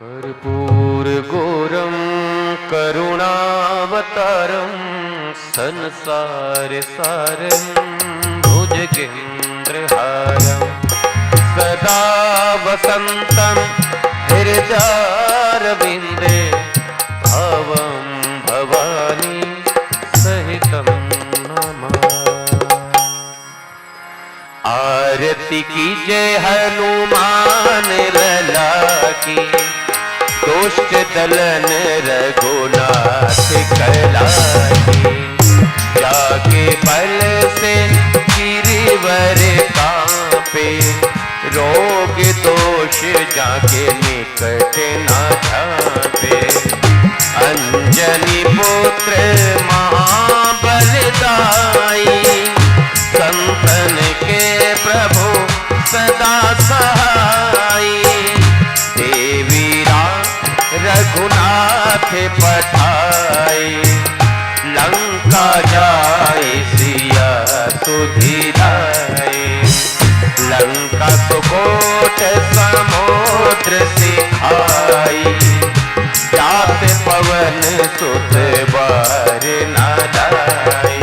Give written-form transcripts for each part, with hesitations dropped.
कर्पूर गौरम करुणावतारम संसार सारम भुजगेन्द्रहारम सदा वसंतम हृदयारविंदे भवम भवानी सहितम नमामि। आरती कीजय हनुमान लला की, दुष्ट दलन रघुनाथ कला की। जाके बल से गिरिवर कांपे, रोग दोष जाके निकट ना झांपे। अंजनी पुत्र महाबलदाई, संतन के प्रभु सदा सहाई। रघुनाथ पठाई, लंका जाए सिया सुधिराए। लंका सुकोट समुद्र सिखाई, जात पवन सुत बार न लाए।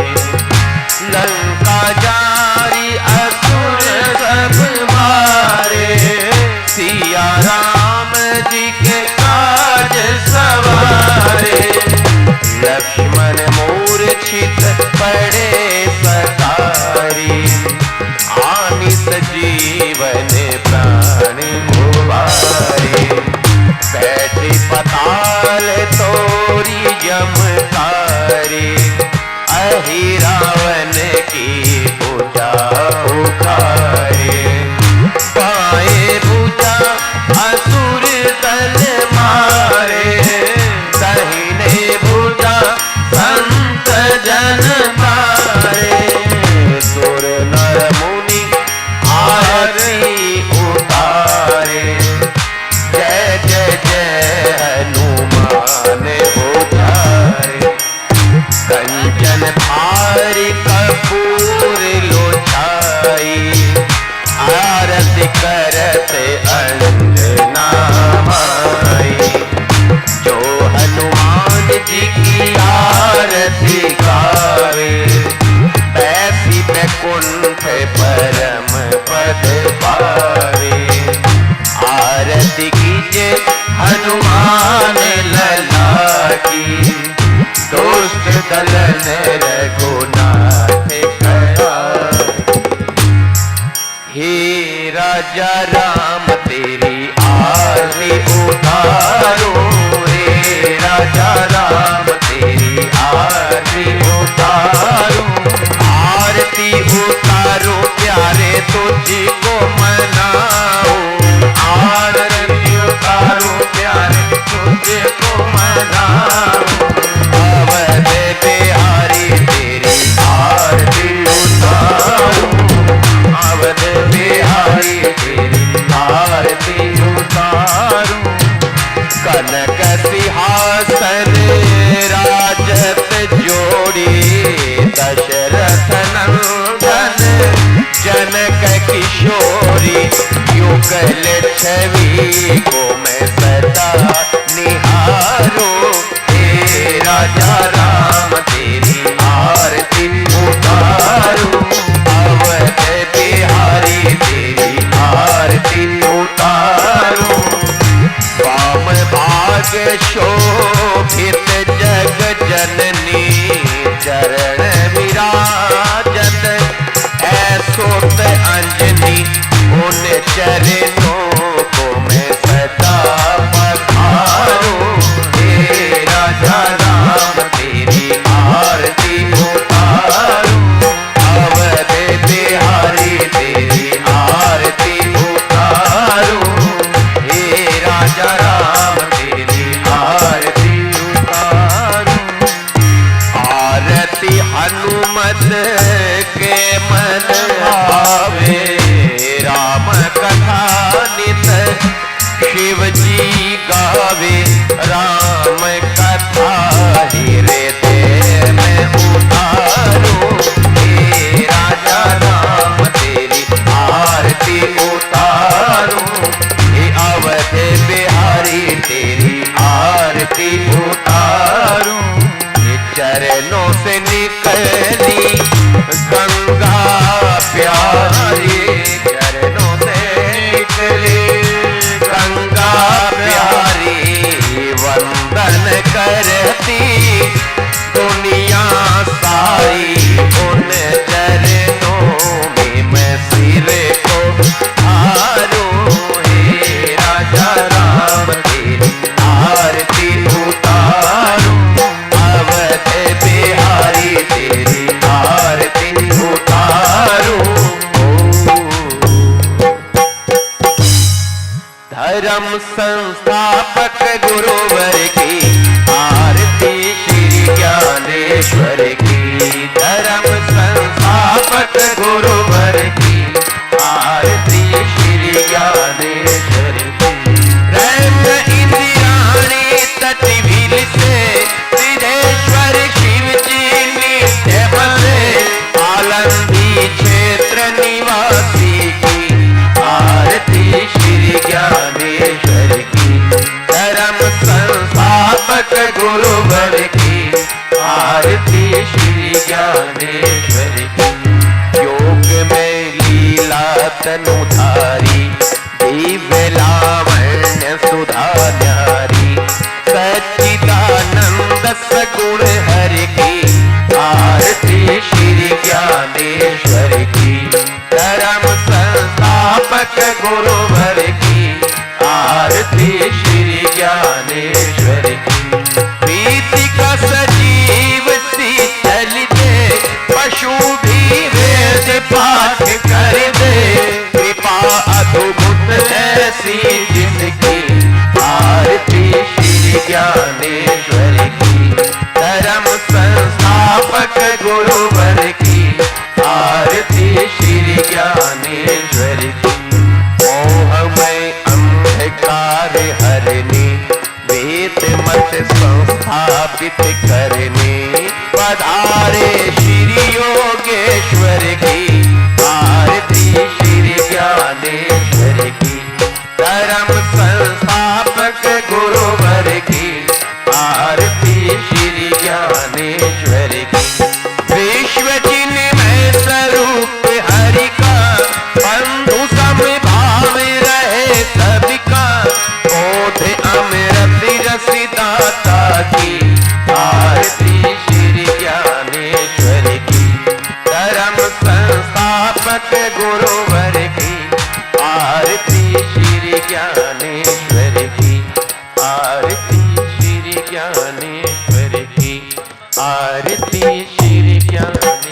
लंका जारी असुर सब मारे, सिया राम जी के काज सवारे। लक्ष्मण मूर्छित पड़े सतारी, आनिस जीवन प्राण मुवारे। बैठे पताल तोरी यमकारी, अहि रावण की भुजा उखारे। पाए भुजा असुर दल मारे, दाहिने भुजा संत जन तारे। सुर नर मुनि आरती उतारे, जय जय जय हनुमान उतारे। कंचन थारी कपूर लोचाई, आरती करत अंजना माई। जो हनुमान जी की आरती गावे, बैसी बैकुंठ परम पद पावे। आरती कीजे हनुमान लला की, दुष्ट दलन रघुनाथ कला। हे राजा राम तेरी आरती उतारो, हे राजा राम तेरी आरती उतारो। आरती उतारो प्यारे तुझको मनाओ, आरती उतारो प्यारे तुझको मनाओ। अवध बिहारी तेरी आरती उतारो, अवध बिहारी तेरी आरती उतारो। कनक सिंहासन राजत जोड़ी, दशरथ नंदन जनक किशोरी। युगल छवि को मैं सदा निहारो, हे राजा राम तेरी आरती उतारो। अवध बिहारी तेरी आरती उतारो। वाम भाग शोभित जग जननी, चरण विराजत ऐसोत अंजनी। उन चरणों को मैं सदा पखारो, हे राजा राम तेरी आरती उतारो। अवध बिहारी तेरी आरती उतारो, हे राजा राम तेरी आरती उतारो। आरती हनुमत के मन भावे, राम कथा तेरी आरती उतारूं। चरणों से निकली गंगा प्यारी, चरणों से निकली गंगा प्यारी, वंदन करती दुनिया सारी। उन चरणों में मैं सिर को हारूं। हे राजा राम तेरी आरती उतारूं। अवध बिहारी तेरी आरती उतारूं। धर्म संस्थापक गुरुवर की आरती श्री ज्ञानेश्वर की। धर्म संस्थापक गुरुवर की आरती श्री ज्ञानेश्वर की। रैम इंद्राणी तटवीर से सिद्धेश्वर शिव जी नित्य बसे। आलंदी क्षेत्र निवासी की आरती श्री ज्ञानेश्वर की। धर्म संस्थापक गुरुवर की आरती श्री ज्ञानेश्वर की। योग में लीला तनुधारी, दिव्य लावण्य सुधा न्यारी। सच्चिदानंद सगुण हरि की आरती श्री ज्ञानेश्वर की। धर्म संस्थापक गुरुवर की आरती श्री ज्ञानेश्वर की। प्रीति का सजीव शीतल दे, पशु भी वेद पाठ कर दे। कृपा अद्भुत ऐसी जिसकी आरती श्री ज्ञानेश्वर की। धर्म संस्थापक गुरुवर की आरती श्री ज्ञानेश्वर की। मोहमय अंधकार हरने, वेद मत संस्थापित करने। पधारे श्री योगेश्वर की आरती श्री ज्ञानेश्वर की। धर्म संस्थापक गुरुवर की आरती श्री ज्ञानेश्वर की। विश्व चिन्मय स्वरूप हरि का, बंधु समभाव रहे सबका। बोध अमृत रस दाता की आरती श्री ज्ञानेश्वर की। धर्म संस्थापक गुरुवर की आरती श्री ज्ञानेश्वर की। आरती श्री ज्ञानेश्वर की। आरती श्री ज्ञानेश्वर।